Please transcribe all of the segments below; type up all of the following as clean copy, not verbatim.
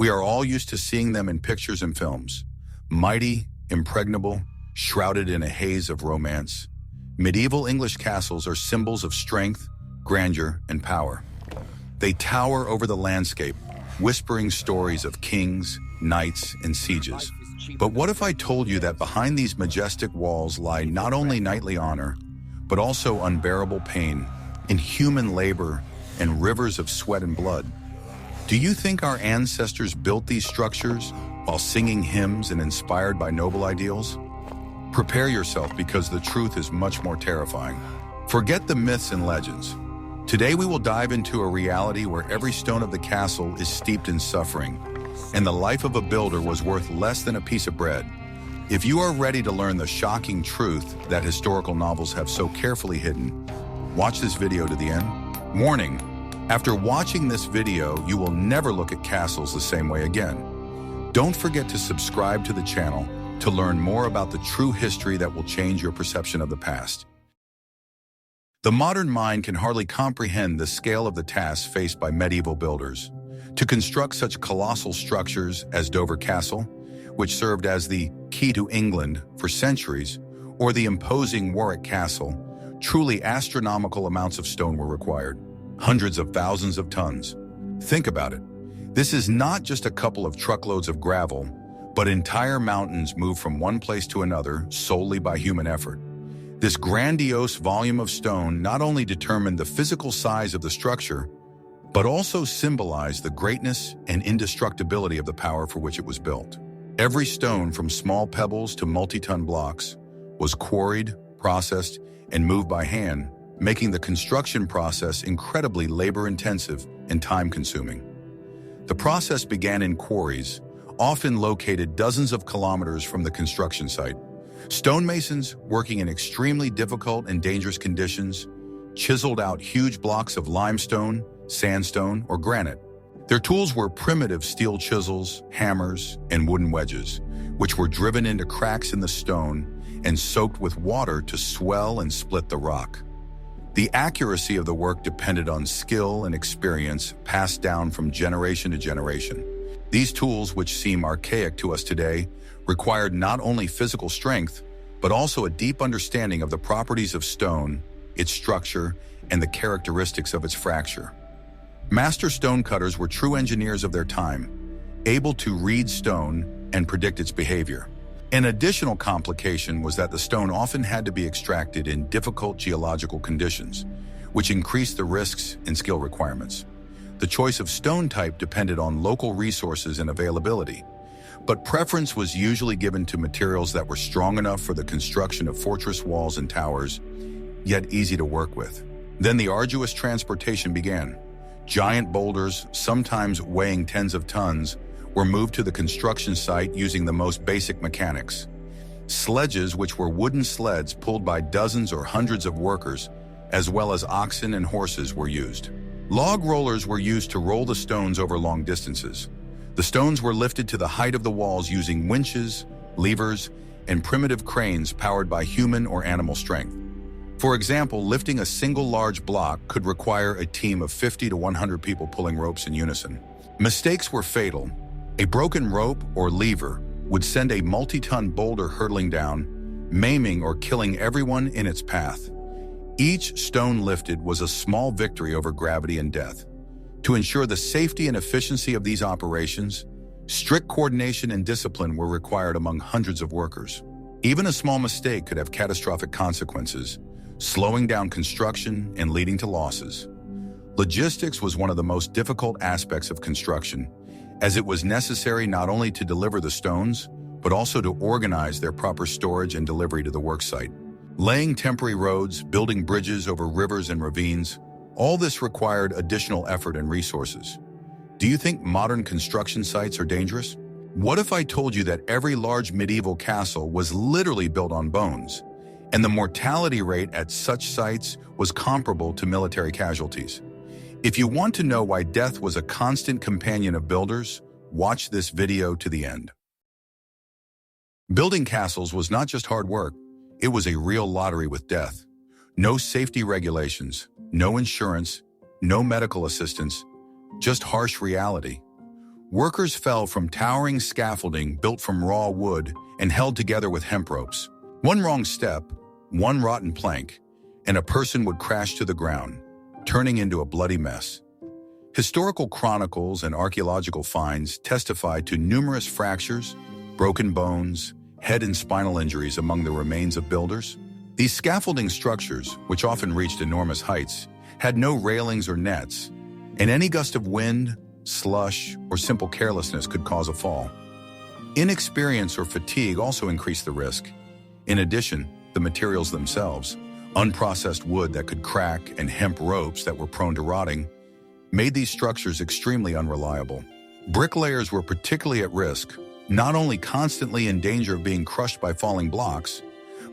We are all used to seeing them in pictures and films. Mighty, impregnable, shrouded in a haze of romance. Medieval English castles are symbols of strength, grandeur, and power. They tower over the landscape, whispering stories of kings, knights, and sieges. But what if I told you that behind these majestic walls lie not only knightly honor, but also unbearable pain, inhuman labor, and rivers of sweat and blood? Do you think our ancestors built these structures while singing hymns and inspired by noble ideals? Prepare yourself, because the truth is much more terrifying. Forget the myths and legends. Today we will dive into a reality where every stone of the castle is steeped in suffering, and the life of a builder was worth less than a piece of bread. If you are ready to learn the shocking truth that historical novels have so carefully hidden, watch this video to the end. Warning: after watching this video, you will never look at castles the same way again. Don't forget to subscribe to the channel to learn more about the true history that will change your perception of the past. The modern mind can hardly comprehend the scale of the tasks faced by medieval builders. To construct such colossal structures as Dover Castle, which served as the key to England for centuries, or the imposing Warwick Castle, truly astronomical amounts of stone were required. Hundreds of thousands of tons. Think about it. This is not just a couple of truckloads of gravel, but entire mountains moved from one place to another solely by human effort. This grandiose volume of stone not only determined the physical size of the structure, but also symbolized the greatness and indestructibility of the power for which it was built. Every stone, from small pebbles to multi-ton blocks, was quarried, processed, and moved by hand, making the construction process incredibly labor-intensive and time-consuming. The process began in quarries, often located dozens of kilometers from the construction site. Stonemasons, working in extremely difficult and dangerous conditions, chiseled out huge blocks of limestone, sandstone, or granite. Their tools were primitive steel chisels, hammers, and wooden wedges, which were driven into cracks in the stone and soaked with water to swell and split the rock. The accuracy of the work depended on skill and experience passed down from generation to generation. These tools, which seem archaic to us today, required not only physical strength, but also a deep understanding of the properties of stone, its structure, and the characteristics of its fracture. Master stonecutters were true engineers of their time, able to read stone and predict its behavior. An additional complication was that the stone often had to be extracted in difficult geological conditions, which increased the risks and skill requirements. The choice of stone type depended on local resources and availability, but preference was usually given to materials that were strong enough for the construction of fortress walls and towers, yet easy to work with. Then the arduous transportation began. Giant boulders, sometimes weighing tens of tons, were moved to the construction site using the most basic mechanics. Sledges, which were wooden sleds pulled by dozens or hundreds of workers, as well as oxen and horses, were used. Log rollers were used to roll the stones over long distances. The stones were lifted to the height of the walls using winches, levers, and primitive cranes powered by human or animal strength. For example, lifting a single large block could require a team of 50 to 100 people pulling ropes in unison. Mistakes were fatal. A broken rope or lever would send a multi-ton boulder hurtling down, maiming or killing everyone in its path. Each stone lifted was a small victory over gravity and death. To ensure the safety and efficiency of these operations, strict coordination and discipline were required among hundreds of workers. Even a small mistake could have catastrophic consequences, slowing down construction and leading to losses. Logistics was one of the most difficult aspects of construction, as it was necessary not only to deliver the stones, but also to organize their proper storage and delivery to the worksite. Laying temporary roads, building bridges over rivers and ravines, all this required additional effort and resources. Do you think modern construction sites are dangerous? What if I told you that every large medieval castle was literally built on bones, and the mortality rate at such sites was comparable to military casualties? If you want to know why death was a constant companion of builders, watch this video to the end. Building castles was not just hard work, it was a real lottery with death. No safety regulations, no insurance, no medical assistance, just harsh reality. Workers fell from towering scaffolding built from raw wood and held together with hemp ropes. One wrong step, one rotten plank, and a person would crash to the ground, turning into a bloody mess. Historical chronicles and archaeological finds testify to numerous fractures, broken bones, head and spinal injuries among the remains of builders. These scaffolding structures, which often reached enormous heights, had no railings or nets, and any gust of wind, slush, or simple carelessness could cause a fall. Inexperience or fatigue also increased the risk. In addition, the materials themselves, unprocessed wood that could crack and hemp ropes that were prone to rotting, made these structures extremely unreliable. Bricklayers were particularly at risk, not only constantly in danger of being crushed by falling blocks,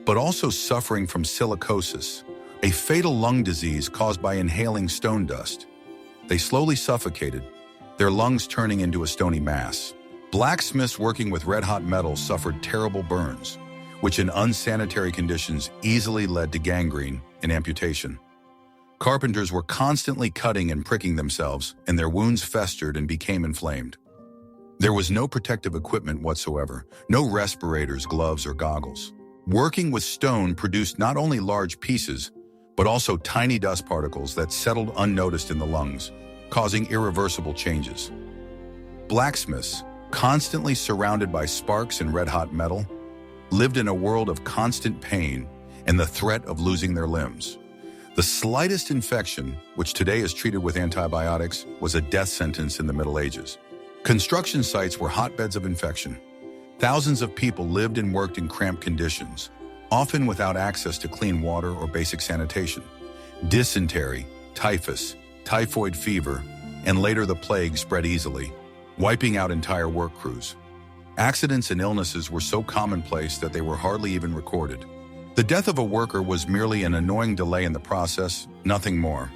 but also suffering from silicosis, a fatal lung disease caused by inhaling stone dust. They slowly suffocated, their lungs turning into a stony mass. Blacksmiths working with red-hot metal suffered terrible burns, which in unsanitary conditions easily led to gangrene and amputation. Carpenters were constantly cutting and pricking themselves, and their wounds festered and became inflamed. There was no protective equipment whatsoever, no respirators, gloves, or goggles. Working with stone produced not only large pieces, but also tiny dust particles that settled unnoticed in the lungs, causing irreversible changes. Blacksmiths, constantly surrounded by sparks and red-hot metal, lived in a world of constant pain and the threat of losing their limbs. The slightest infection, which today is treated with antibiotics, was a death sentence in the Middle Ages. Construction sites were hotbeds of infection. Thousands of people lived and worked in cramped conditions, often without access to clean water or basic sanitation. Dysentery, typhus, typhoid fever, and later the plague spread easily, wiping out entire work crews. Accidents and illnesses were so commonplace that they were hardly even recorded. The death of a worker was merely an annoying delay in the process, nothing more.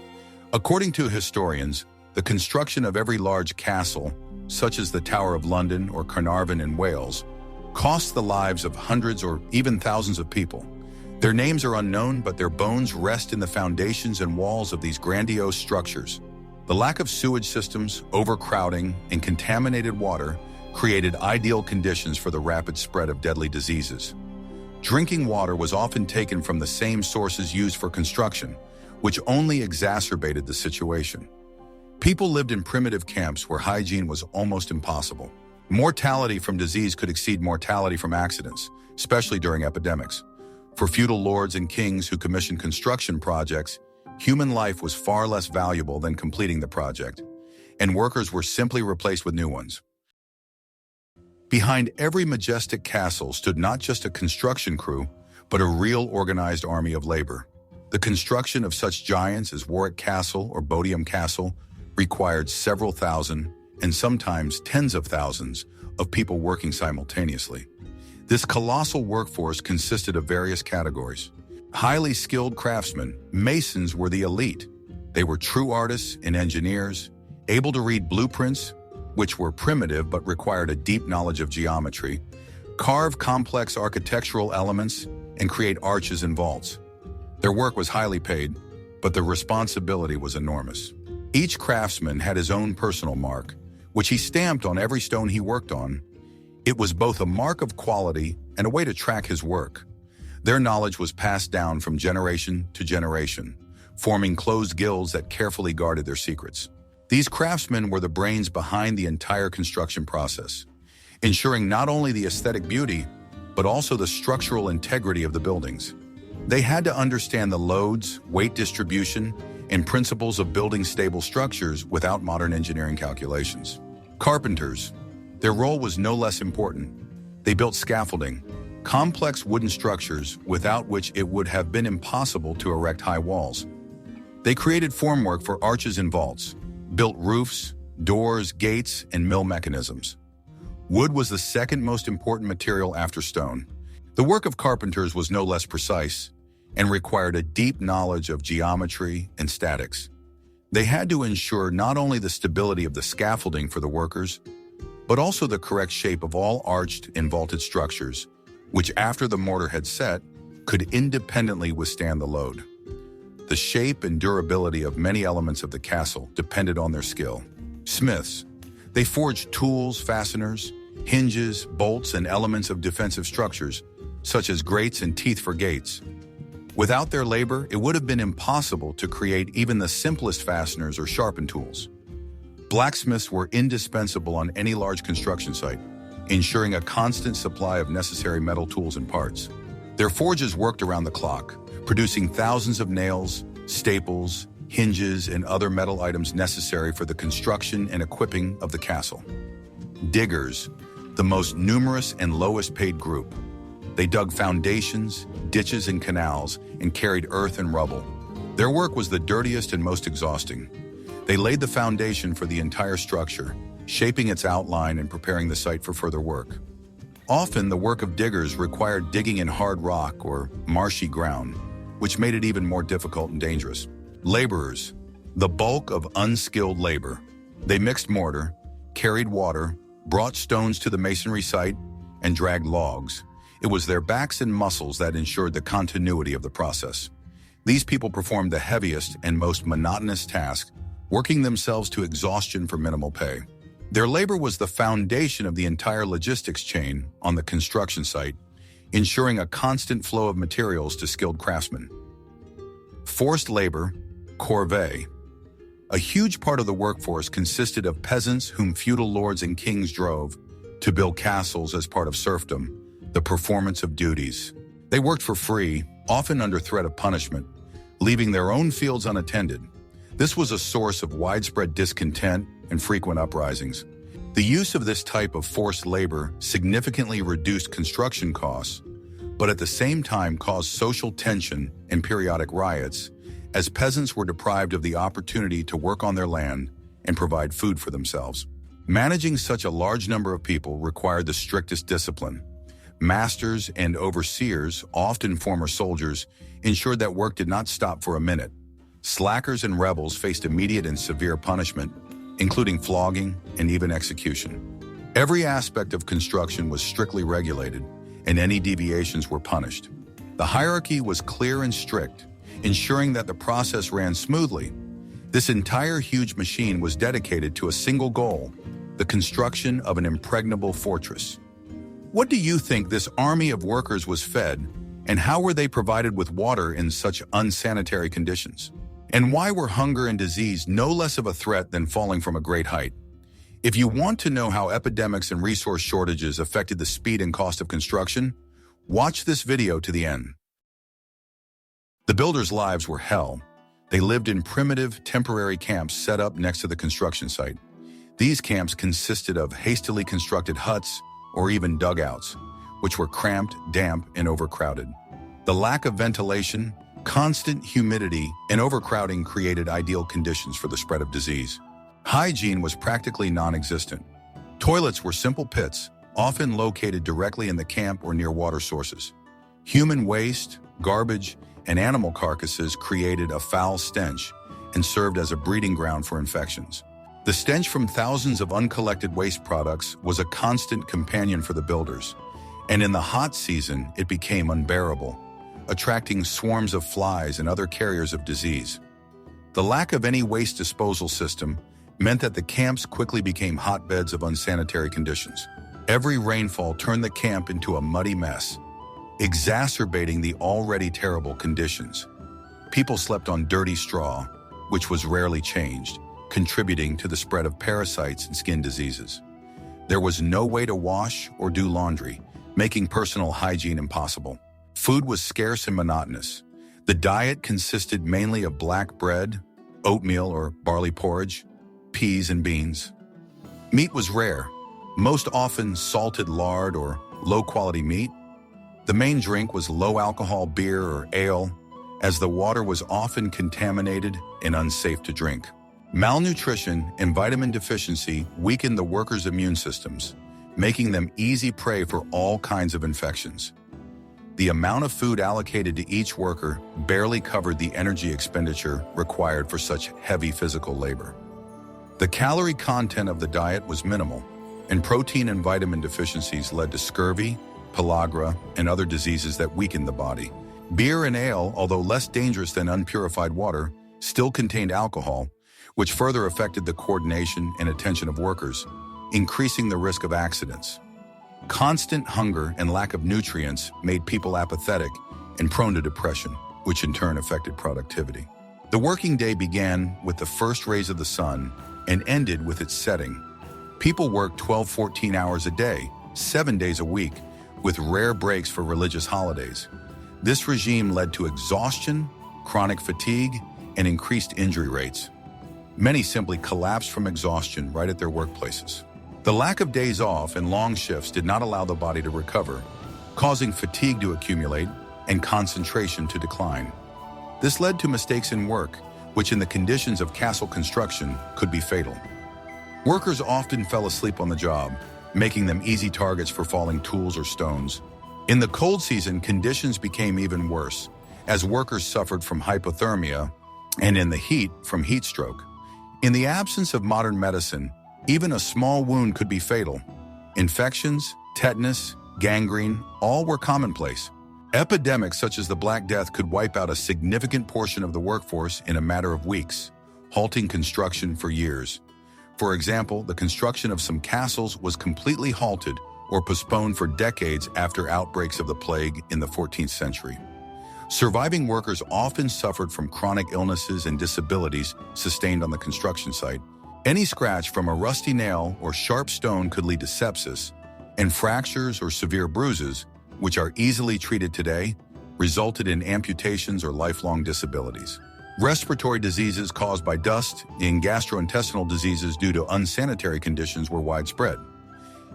According to historians, the construction of every large castle, such as the Tower of London or Carnarvon in Wales, cost the lives of hundreds or even thousands of people. Their names are unknown, but their bones rest in the foundations and walls of these grandiose structures. The lack of sewage systems, overcrowding, and contaminated water created ideal conditions for the rapid spread of deadly diseases. Drinking water was often taken from the same sources used for construction, which only exacerbated the situation. People lived in primitive camps where hygiene was almost impossible. Mortality from disease could exceed mortality from accidents, especially during epidemics. For feudal lords and kings who commissioned construction projects, human life was far less valuable than completing the project, and workers were simply replaced with new ones. Behind every majestic castle stood not just a construction crew, but a real organized army of labor. The construction of such giants as Warwick Castle or Bodiam Castle required several thousand, and sometimes tens of thousands, of people working simultaneously. This colossal workforce consisted of various categories. Highly skilled craftsmen, masons were the elite. They were true artists and engineers, able to read blueprints, which were primitive but required a deep knowledge of geometry, carve complex architectural elements, and create arches and vaults. Their work was highly paid, but the responsibility was enormous. Each craftsman had his own personal mark, which he stamped on every stone he worked on. It was both a mark of quality and a way to track his work. Their knowledge was passed down from generation to generation, forming closed guilds that carefully guarded their secrets. These craftsmen were the brains behind the entire construction process, ensuring not only the aesthetic beauty, but also the structural integrity of the buildings. They had to understand the loads, weight distribution, and principles of building stable structures without modern engineering calculations. Carpenters, their role was no less important. They built scaffolding, complex wooden structures without which it would have been impossible to erect high walls. They created formwork for arches and vaults, built roofs, doors, gates, and mill mechanisms. Wood was the second most important material after stone. The work of carpenters was no less precise and required a deep knowledge of geometry and statics. They had to ensure not only the stability of the scaffolding for the workers, but also the correct shape of all arched and vaulted structures, which after the mortar had set, could independently withstand the load. The shape and durability of many elements of the castle depended on their skill. Smiths, They forged tools, fasteners, hinges, bolts, and elements of defensive structures, such as grates and teeth for gates. Without their labor, it would have been impossible to create even the simplest fasteners or sharpen tools. Blacksmiths were indispensable on any large construction site, ensuring a constant supply of necessary metal tools and parts. Their forges worked around the clock, producing thousands of nails, staples, hinges, and other metal items necessary for the construction and equipping of the castle. Diggers, the most numerous and lowest paid group. They dug foundations, ditches, and canals, and carried earth and rubble. Their work was the dirtiest and most exhausting. They laid the foundation for the entire structure, shaping its outline and preparing the site for further work. Often, the work of diggers required digging in hard rock or marshy ground, which made it even more difficult and dangerous. Laborers, the bulk of unskilled labor. They mixed mortar, carried water, brought stones to the masonry site, and dragged logs. It was their backs and muscles that ensured the continuity of the process. These people performed the heaviest and most monotonous tasks, working themselves to exhaustion for minimal pay. Their labor was the foundation of the entire logistics chain on the construction site, ensuring a constant flow of materials to skilled craftsmen. Forced labor, corvée. A huge part of the workforce consisted of peasants whom feudal lords and kings drove to build castles as part of serfdom, the performance of duties. They worked for free, often under threat of punishment, leaving their own fields unattended. This was a source of widespread discontent and frequent uprisings. The use of this type of forced labor significantly reduced construction costs, but at the same time caused social tension and periodic riots, as peasants were deprived of the opportunity to work on their land and provide food for themselves. Managing such a large number of people required the strictest discipline. Masters and overseers, often former soldiers, ensured that work did not stop for a minute. Slackers and rebels faced immediate and severe punishment, including flogging and even execution. Every aspect of construction was strictly regulated, and any deviations were punished. The hierarchy was clear and strict, ensuring that the process ran smoothly. This entire huge machine was dedicated to a single goal: the construction of an impregnable fortress. What do you think this army of workers was fed, and how were they provided with water in such unsanitary conditions? And why were hunger and disease no less of a threat than falling from a great height? If you want to know how epidemics and resource shortages affected the speed and cost of construction, watch this video to the end. The builders' lives were hell. They lived in primitive, temporary camps set up next to the construction site. These camps consisted of hastily constructed huts or even dugouts, which were cramped, damp, and overcrowded. The lack of ventilation, constant humidity, and overcrowding created ideal conditions for the spread of disease. Hygiene was practically non-existent. Toilets were simple pits, often located directly in the camp or near water sources. Human waste, garbage, and animal carcasses created a foul stench and served as a breeding ground for infections. The stench from thousands of uncollected waste products was a constant companion for the builders, and in the hot season it became unbearable, attracting swarms of flies and other carriers of disease. The lack of any waste disposal system meant that the camps quickly became hotbeds of unsanitary conditions. Every rainfall turned the camp into a muddy mess, exacerbating the already terrible conditions. People slept on dirty straw, which was rarely changed, contributing to the spread of parasites and skin diseases. There was no way to wash or do laundry, making personal hygiene impossible. Food was scarce and monotonous. The diet consisted mainly of black bread, oatmeal or barley porridge, peas and beans. Meat was rare, most often salted lard or low-quality meat. The main drink was low-alcohol beer or ale, as the water was often contaminated and unsafe to drink. Malnutrition and vitamin deficiency weakened the workers' immune systems, making them easy prey for all kinds of infections. The amount of food allocated to each worker barely covered the energy expenditure required for such heavy physical labor. The calorie content of the diet was minimal, and protein and vitamin deficiencies led to scurvy, pellagra, and other diseases that weakened the body. Beer and ale, although less dangerous than unpurified water, still contained alcohol, which further affected the coordination and attention of workers. increasing the risk of accidents. Constant hunger and lack of nutrients made people apathetic and prone to depression, which in turn affected productivity. The working day began with the first rays of the sun and ended with its setting. People worked 12-14 hours a day, 7 days a week, with rare breaks for religious holidays. This regime led to exhaustion, chronic fatigue, and increased injury rates. Many simply collapsed from exhaustion right at their workplaces. The lack of days off and long shifts did not allow the body to recover, causing fatigue to accumulate and concentration to decline. This led to mistakes in work, which in the conditions of castle construction could be fatal. Workers often fell asleep on the job, making them easy targets for falling tools or stones. In the cold season, conditions became even worse, as workers suffered from hypothermia and in the heat from heat stroke. In the absence of modern medicine, even a small wound could be fatal. Infections, tetanus, gangrene, all were commonplace. Epidemics such as the Black Death could wipe out a significant portion of the workforce in a matter of weeks, halting construction for years. For example, the construction of some castles was completely halted or postponed for decades after outbreaks of the plague in the 14th century. Surviving workers often suffered from chronic illnesses and disabilities sustained on the construction site. Any scratch from a rusty nail or sharp stone could lead to sepsis, and fractures or severe bruises, which are easily treated today, resulted in amputations or lifelong disabilities. Respiratory diseases caused by dust and gastrointestinal diseases due to unsanitary conditions were widespread.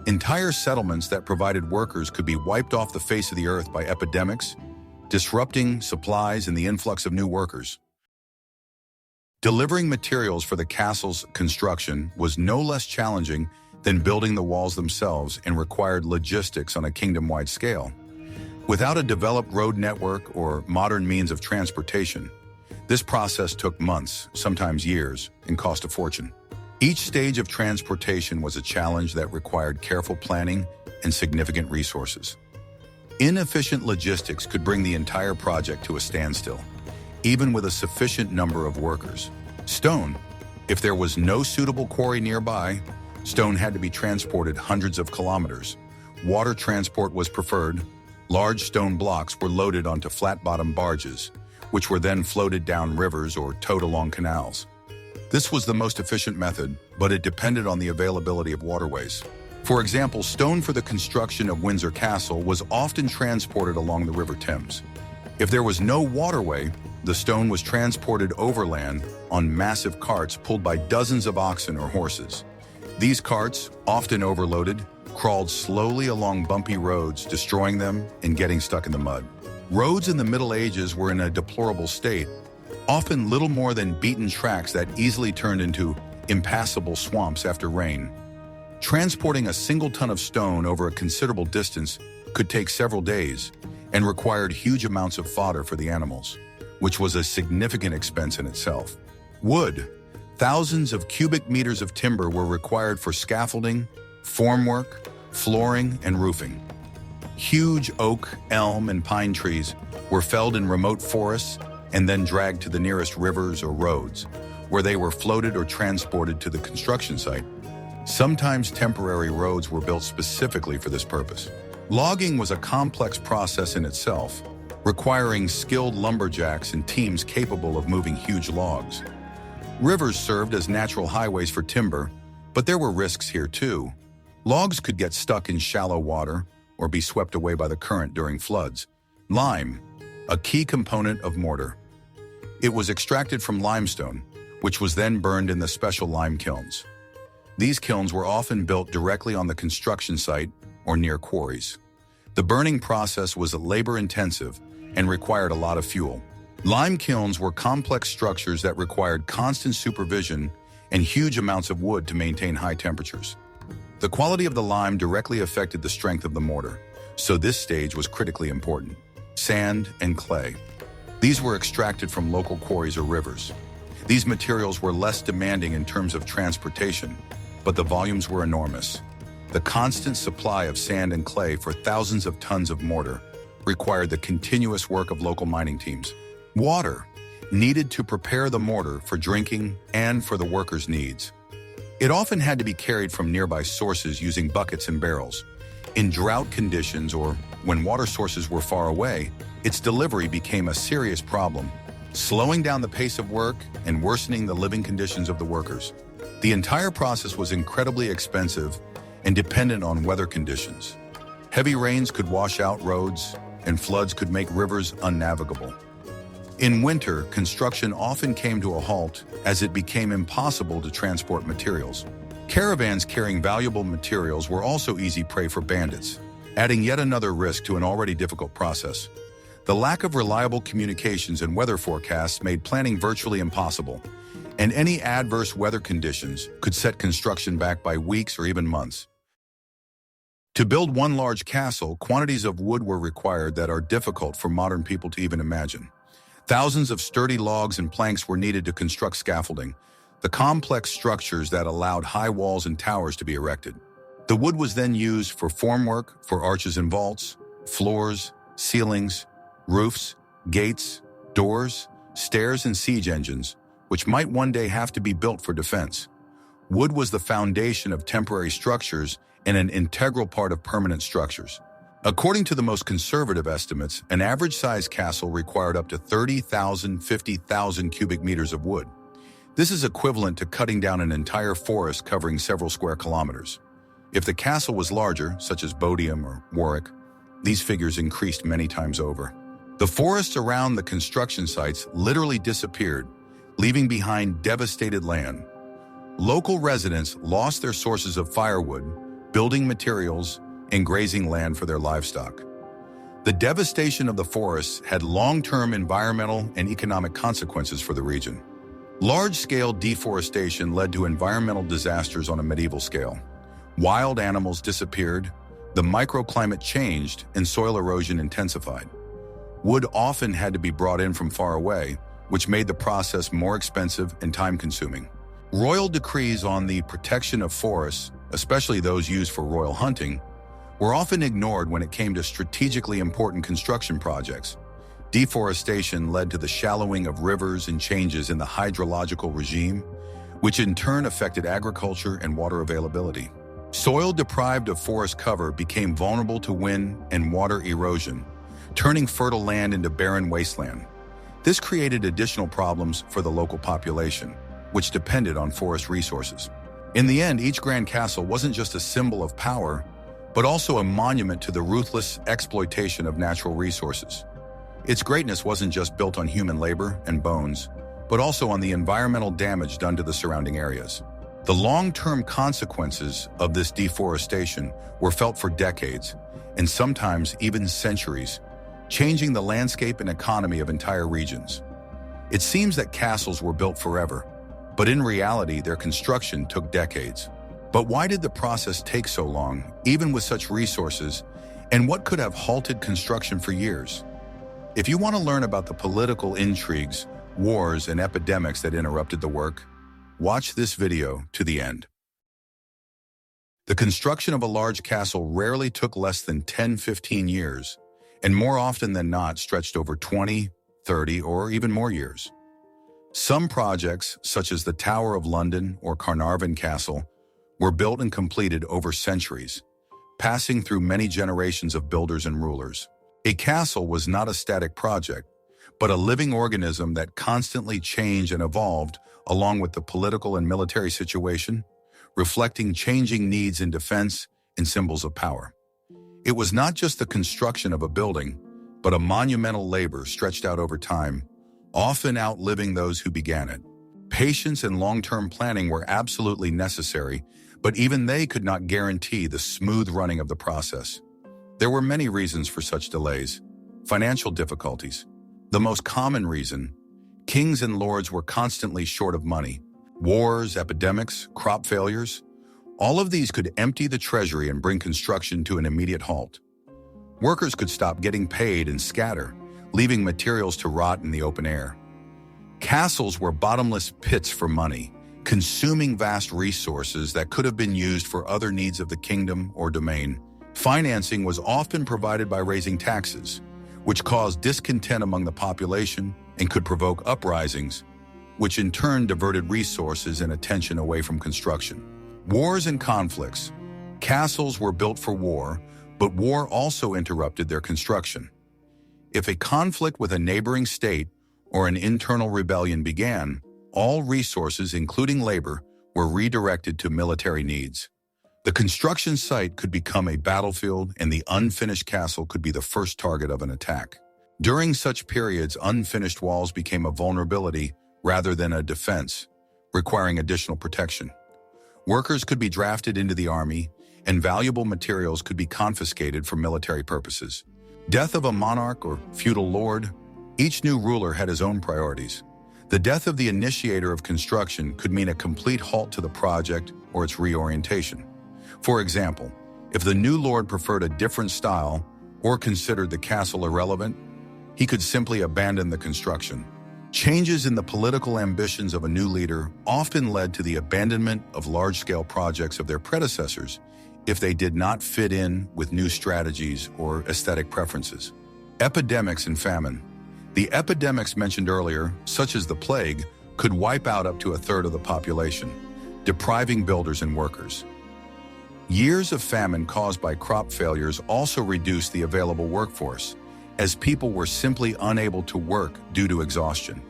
Entire settlements that provided workers could be wiped off the face of the earth by epidemics, disrupting supplies and the influx of new workers. Delivering materials for the castle's construction was no less challenging than building the walls themselves and required logistics on a kingdom-wide scale. Without a developed road network or modern means of transportation, this process took months, sometimes years, and cost a fortune. Each stage of transportation was a challenge that required careful planning and significant resources. Inefficient logistics could bring the entire project to a standstill, even with a sufficient number of workers. Stone. If there was no suitable quarry nearby, stone had to be transported hundreds of kilometers. Water transport was preferred. Large stone blocks were loaded onto flat-bottom barges, which were then floated down rivers or towed along canals. This was the most efficient method, but it depended on the availability of waterways. For example, stone for the construction of Windsor Castle was often transported along the River Thames. If there was no waterway, the stone was transported overland on massive carts pulled by dozens of oxen or horses. These carts, often overloaded, crawled slowly along bumpy roads, destroying them and getting stuck in the mud. Roads in the Middle Ages were in a deplorable state, often little more than beaten tracks that easily turned into impassable swamps after rain. Transporting a single ton of stone over a considerable distance could take several days and required huge amounts of fodder for the animals, which was a significant expense in itself. Wood. Thousands of cubic meters of timber were required for scaffolding, formwork, flooring, and roofing. Huge oak, elm, and pine trees were felled in remote forests and then dragged to the nearest rivers or roads, where they were floated or transported to the construction site. Sometimes temporary roads were built specifically for this purpose. Logging was a complex process in itself, requiring skilled lumberjacks and teams capable of moving huge logs. Rivers served as natural highways for timber, but there were risks here too. Logs could get stuck in shallow water or be swept away by the current during floods. Lime, a key component of mortar. It was extracted from limestone, which was then burned in the special lime kilns. These kilns were often built directly on the construction site or near quarries. The burning process was labor-intensive and required a lot of fuel. Lime kilns were complex structures that required constant supervision and huge amounts of wood to maintain high temperatures. The quality of the lime directly affected the strength of the mortar, so this stage was critically important. Sand and clay. These were extracted from local quarries or rivers. These materials were less demanding in terms of transportation, but the volumes were enormous. The constant supply of sand and clay for thousands of tons of mortar required the continuous work of local mining teams. Water, needed to prepare the mortar for drinking and for the workers' needs. It often had to be carried from nearby sources using buckets and barrels. In drought conditions or when water sources were far away, its delivery became a serious problem, slowing down the pace of work and worsening the living conditions of the workers. The entire process was incredibly expensive and dependent on weather conditions. Heavy rains could wash out roads, and floods could make rivers unnavigable. In winter, construction often came to a halt as it became impossible to transport materials. Caravans carrying valuable materials were also easy prey for bandits, adding yet another risk to an already difficult process. The lack of reliable communications and weather forecasts made planning virtually impossible, and any adverse weather conditions could set construction back by weeks or even months. To build one large castle, quantities of wood were required that are difficult for modern people to even imagine. Thousands of sturdy logs and planks were needed to construct scaffolding, the complex structures that allowed high walls and towers to be erected. The wood was then used for formwork, for arches and vaults, floors, ceilings, roofs, gates, doors, stairs, and siege engines, which might one day have to be built for defense. Wood was the foundation of temporary structures and an integral part of permanent structures. According to the most conservative estimates, an average-sized castle required up to 50,000 cubic meters of wood. This is equivalent to cutting down an entire forest covering several square kilometers. If the castle was larger, such as Bodiam or Warwick, these figures increased many times over. The forests around the construction sites literally disappeared, leaving behind devastated land. Local residents lost their sources of firewood, building materials, and grazing land for their livestock. The devastation of the forests had long-term environmental and economic consequences for the region. Large-scale deforestation led to environmental disasters on a medieval scale. Wild animals disappeared, the microclimate changed, and soil erosion intensified. Wood often had to be brought in from far away, which made the process more expensive and time-consuming. Royal decrees on the protection of forests, especially those used for royal hunting, were often ignored when it came to strategically important construction projects. Deforestation led to the shallowing of rivers and changes in the hydrological regime, which in turn affected agriculture and water availability. Soil deprived of forest cover became vulnerable to wind and water erosion, turning fertile land into barren wasteland. This created additional problems for the local population, which depended on forest resources. In the end, each grand castle wasn't just a symbol of power, but also a monument to the ruthless exploitation of natural resources. Its greatness wasn't just built on human labor and bones, but also on the environmental damage done to the surrounding areas. The long-term consequences of this deforestation were felt for decades, and sometimes even centuries, changing the landscape and economy of entire regions. It seems that castles were built forever, but in reality, their construction took decades. But why did the process take so long, even with such resources, and what could have halted construction for years? If you want to learn about the political intrigues, wars, and epidemics that interrupted the work, watch this video to the end. The construction of a large castle rarely took less than 10-15 years, and more often than not stretched over 20, 30, or even more years. Some projects, such as the Tower of London or Carnarvon Castle, were built and completed over centuries, passing through many generations of builders and rulers. A castle was not a static project, but a living organism that constantly changed and evolved along with the political and military situation, reflecting changing needs in defense and symbols of power. It was not just the construction of a building, but a monumental labor stretched out over time, often outliving those who began it. Patience and long-term planning were absolutely necessary, but even they could not guarantee the smooth running of the process. There were many reasons for such delays. Financial difficulties. The most common reason, kings and lords were constantly short of money. Wars, epidemics, crop failures, all of these could empty the treasury and bring construction to an immediate halt. Workers could stop getting paid and scatter, leaving materials to rot in the open air. Castles were bottomless pits for money, consuming vast resources that could have been used for other needs of the kingdom or domain. Financing was often provided by raising taxes, which caused discontent among the population and could provoke uprisings, which in turn diverted resources and attention away from construction. Wars and conflicts. Castles were built for war, but war also interrupted their construction. If a conflict with a neighboring state or an internal rebellion began, all resources, including labor, were redirected to military needs. The construction site could become a battlefield, and the unfinished castle could be the first target of an attack. During such periods, unfinished walls became a vulnerability rather than a defense, requiring additional protection. Workers could be drafted into the army, and valuable materials could be confiscated for military purposes. Death of a monarch or feudal lord. Each new ruler had his own priorities. The death of the initiator of construction could mean a complete halt to the project or its reorientation. For example, if the new lord preferred a different style or considered the castle irrelevant, he could simply abandon the construction. Changes in the political ambitions of a new leader often led to the abandonment of large-scale projects of their predecessors if they did not fit in with new strategies or aesthetic preferences. Epidemics and famine. The epidemics mentioned earlier, such as the plague, could wipe out up to a third of the population, depriving builders and workers. Years of famine caused by crop failures also reduced the available workforce, as people were simply unable to work due to exhaustion.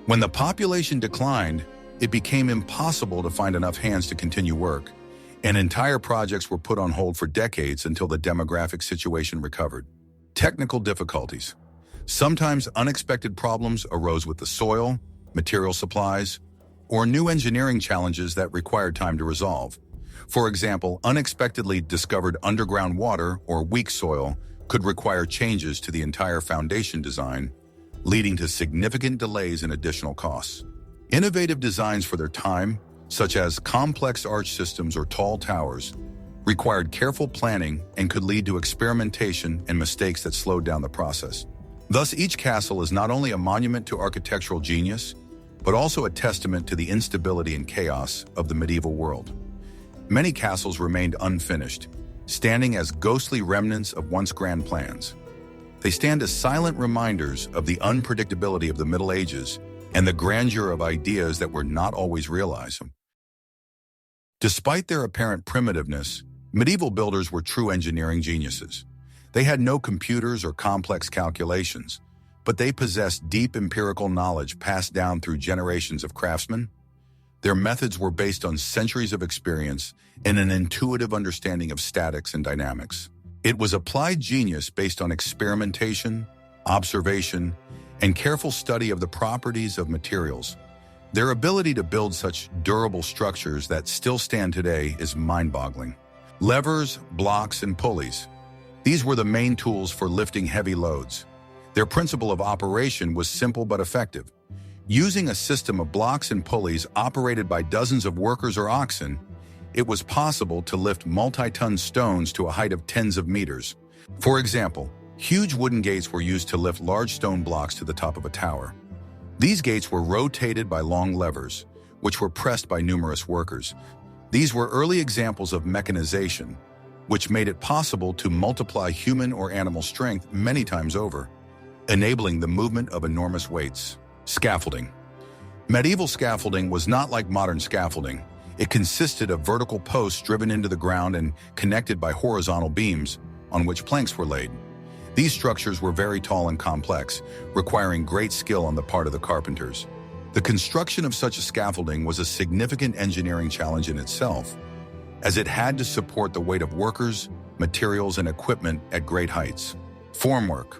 When the population declined, it became impossible to find enough hands to continue work, and entire projects were put on hold for decades until the demographic situation recovered. Technical difficulties. Sometimes unexpected problems arose with the soil, material supplies, or new engineering challenges that required time to resolve. For example, unexpectedly discovered underground water or weak soil could require changes to the entire foundation design, leading to significant delays and additional costs. Innovative designs for their time, such as complex arch systems or tall towers, required careful planning and could lead to experimentation and mistakes that slowed down the process. Thus, each castle is not only a monument to architectural genius, but also a testament to the instability and chaos of the medieval world. Many castles remained unfinished, standing as ghostly remnants of once grand plans. They stand as silent reminders of the unpredictability of the Middle Ages and the grandeur of ideas that were not always realized. Despite their apparent primitiveness, medieval builders were true engineering geniuses. They had no computers or complex calculations, but they possessed deep empirical knowledge passed down through generations of craftsmen. Their methods were based on centuries of experience and an intuitive understanding of statics and dynamics. It was applied genius based on experimentation, observation, and careful study of the properties of materials. Their ability to build such durable structures that still stand today is mind-boggling. Levers, blocks, and pulleys. These were the main tools for lifting heavy loads. Their principle of operation was simple but effective. Using a system of blocks and pulleys operated by dozens of workers or oxen, it was possible to lift multi-ton stones to a height of tens of meters. For example, huge wooden gates were used to lift large stone blocks to the top of a tower. These gates were rotated by long levers, which were pressed by numerous workers. These were early examples of mechanization, which made it possible to multiply human or animal strength many times over, enabling the movement of enormous weights. Scaffolding. Medieval scaffolding was not like modern scaffolding. It consisted of vertical posts driven into the ground and connected by horizontal beams on which planks were laid. These structures were very tall and complex, requiring great skill on the part of the carpenters. The construction of such a scaffolding was a significant engineering challenge in itself, as it had to support the weight of workers, materials, and equipment at great heights. Formwork.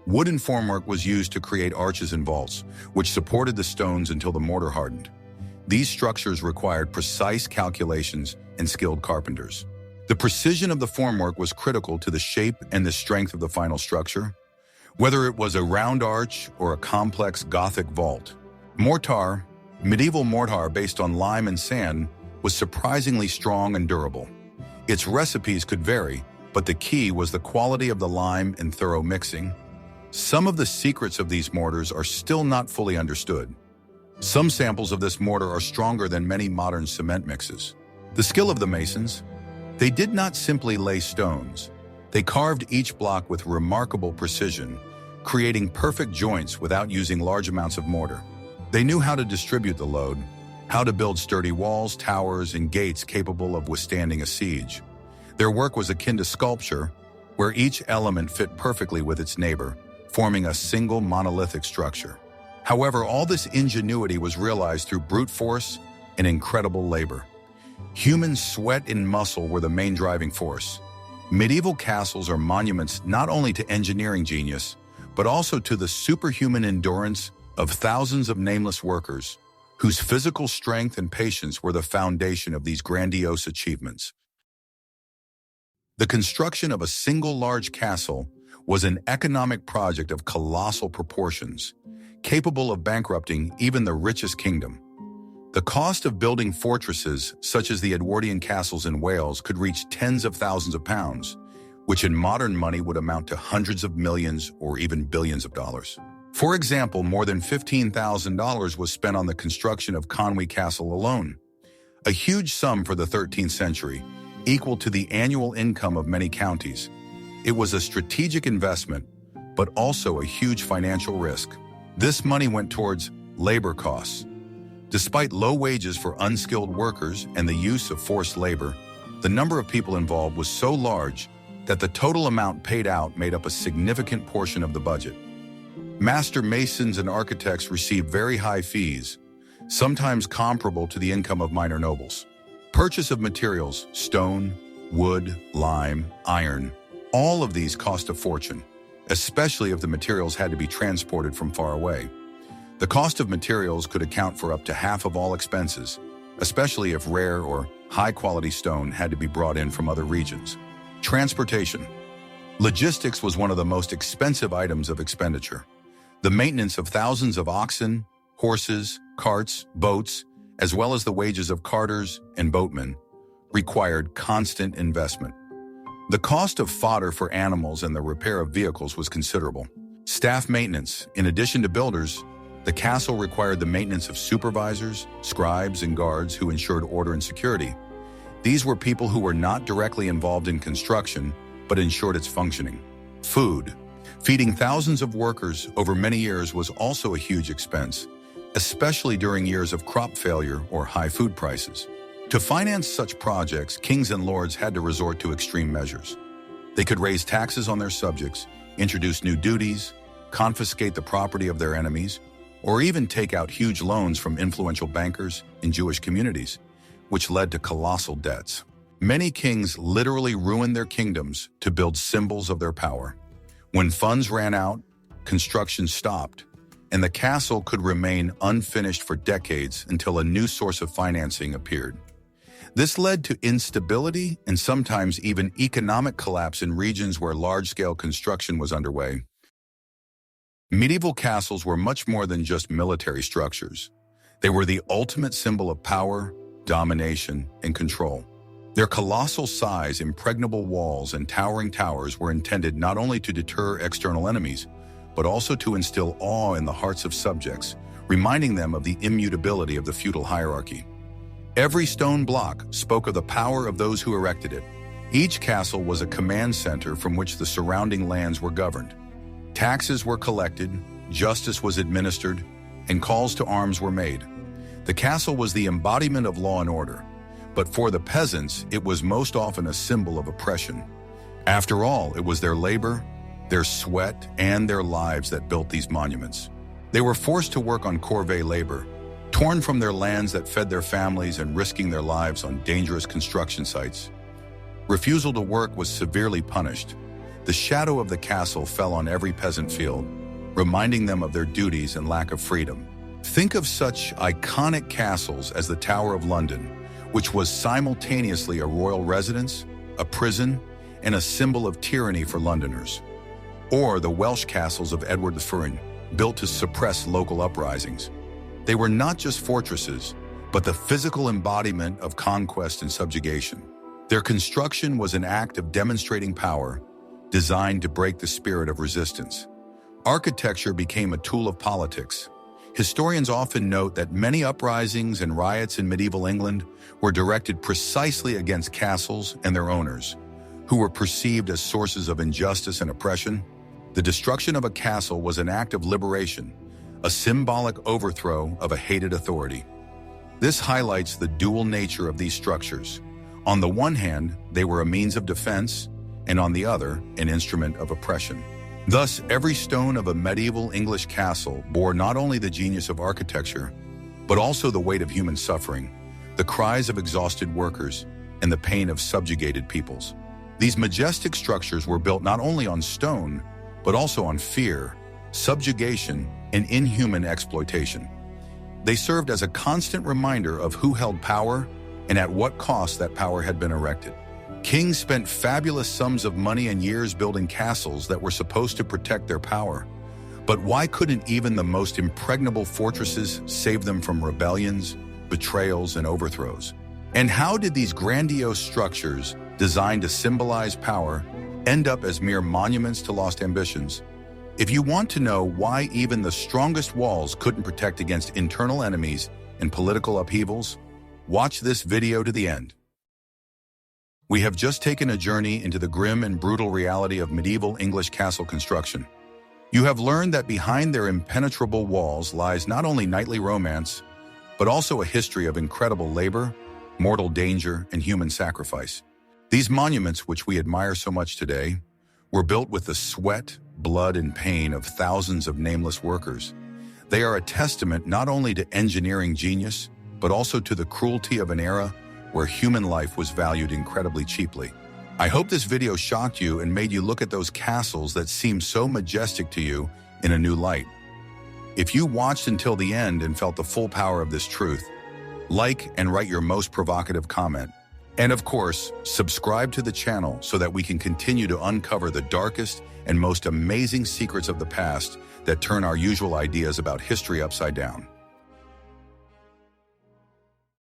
Wooden formwork was used to create arches and vaults, which supported the stones until the mortar hardened. These structures required precise calculations and skilled carpenters. The precision of the formwork was critical to the shape and the strength of the final structure, whether it was a round arch or a complex Gothic vault. Mortar, medieval mortar based on lime and sand, was surprisingly strong and durable. Its recipes could vary, but the key was the quality of the lime and thorough mixing. Some of the secrets of these mortars are still not fully understood. Some samples of this mortar are stronger than many modern cement mixes. The skill of the masons. They did not simply lay stones. They carved each block with remarkable precision, creating perfect joints without using large amounts of mortar. They knew how to distribute the load, how to build sturdy walls, towers, and gates capable of withstanding a siege. Their work was akin to sculpture, where each element fit perfectly with its neighbor, forming a single monolithic structure. However, all this ingenuity was realized through brute force and incredible labor. Human sweat and muscle were the main driving force. Medieval castles are monuments not only to engineering genius, but also to the superhuman endurance of thousands of nameless workers, whose physical strength and patience were the foundation of these grandiose achievements. The construction of a single large castle was an economic project of colossal proportions, capable of bankrupting even the richest kingdom. The cost of building fortresses, such as the Edwardian castles in Wales, could reach tens of thousands of pounds, which in modern money would amount to hundreds of millions or even billions of dollars. For example, more than $15,000 was spent on the construction of Conwy Castle alone, a huge sum for the 13th century, equal to the annual income of many counties. It was a strategic investment, but also a huge financial risk. This money went towards labor costs. Despite low wages for unskilled workers and the use of forced labor, the number of people involved was so large that the total amount paid out made up a significant portion of the budget. Master masons and architects received very high fees, sometimes comparable to the income of minor nobles. Purchase of materials, stone, wood, lime, iron, all of these cost a fortune, especially if the materials had to be transported from far away. The cost of materials could account for up to half of all expenses, especially if rare or high-quality stone had to be brought in from other regions. Transportation. Logistics was one of the most expensive items of expenditure. The maintenance of thousands of oxen, horses, carts, boats, as well as the wages of carters and boatmen, required constant investment. The cost of fodder for animals and the repair of vehicles was considerable. Staff maintenance. In addition to builders, the castle required the maintenance of supervisors, scribes, and guards who ensured order and security. These were people who were not directly involved in construction, but ensured its functioning. Food. Feeding thousands of workers over many years was also a huge expense, especially during years of crop failure or high food prices. To finance such projects, kings and lords had to resort to extreme measures. They could raise taxes on their subjects, introduce new duties, confiscate the property of their enemies, or even take out huge loans from influential bankers in Jewish communities, which led to colossal debts. Many kings literally ruined their kingdoms to build symbols of their power. When funds ran out, construction stopped, and the castle could remain unfinished for decades until a new source of financing appeared. This led to instability and sometimes even economic collapse in regions where large-scale construction was underway. Medieval castles were much more than just military structures. They were the ultimate symbol of power, domination, and control. Their colossal size, impregnable walls, and towering towers were intended not only to deter external enemies, but also to instill awe in the hearts of subjects, reminding them of the immutability of the feudal hierarchy. Every stone block spoke of the power of those who erected it. Each castle was a command center from which the surrounding lands were governed. Taxes were collected, justice was administered, and calls to arms were made. The castle was the embodiment of law and order, but for the peasants, it was most often a symbol of oppression. After all, it was their labor, their sweat, and their lives that built these monuments. They were forced to work on corvée labor, torn from their lands that fed their families and risking their lives on dangerous construction sites. Refusal to work was severely punished. The shadow of the castle fell on every peasant field, reminding them of their duties and lack of freedom. Think of such iconic castles as the Tower of London, which was simultaneously a royal residence, a prison, and a symbol of tyranny for Londoners. Or the Welsh castles of Edward I, built to suppress local uprisings. They were not just fortresses, but the physical embodiment of conquest and subjugation. Their construction was an act of demonstrating power, designed to break the spirit of resistance. Architecture became a tool of politics. Historians often note that many uprisings and riots in medieval England were directed precisely against castles and their owners, who were perceived as sources of injustice and oppression. The destruction of a castle was an act of liberation, a symbolic overthrow of a hated authority. This highlights the dual nature of these structures. On the one hand, they were a means of defense, and on the other, an instrument of oppression. Thus, every stone of a medieval English castle bore not only the genius of architecture, but also the weight of human suffering, the cries of exhausted workers, and the pain of subjugated peoples. These majestic structures were built not only on stone, but also on fear, subjugation, and inhuman exploitation. They served as a constant reminder of who held power and at what cost that power had been erected. Kings spent fabulous sums of money and years building castles that were supposed to protect their power. But why couldn't even the most impregnable fortresses save them from rebellions, betrayals, and overthrows? And how did these grandiose structures, designed to symbolize power, end up as mere monuments to lost ambitions? If you want to know why even the strongest walls couldn't protect against internal enemies and political upheavals, watch this video to the end. We have just taken a journey into the grim and brutal reality of medieval English castle construction. You have learned that behind their impenetrable walls lies not only knightly romance, but also a history of incredible labor, mortal danger, and human sacrifice. These monuments, which we admire so much today, were built with the sweat, blood, and pain of thousands of nameless workers. They are a testament not only to engineering genius, but also to the cruelty of an era where human life was valued incredibly cheaply. I hope this video shocked you and made you look at those castles that seem so majestic to you in a new light. If you watched until the end and felt the full power of this truth, like and write your most provocative comment. And of course, subscribe to the channel so that we can continue to uncover the darkest and most amazing secrets of the past that turn our usual ideas about history upside down.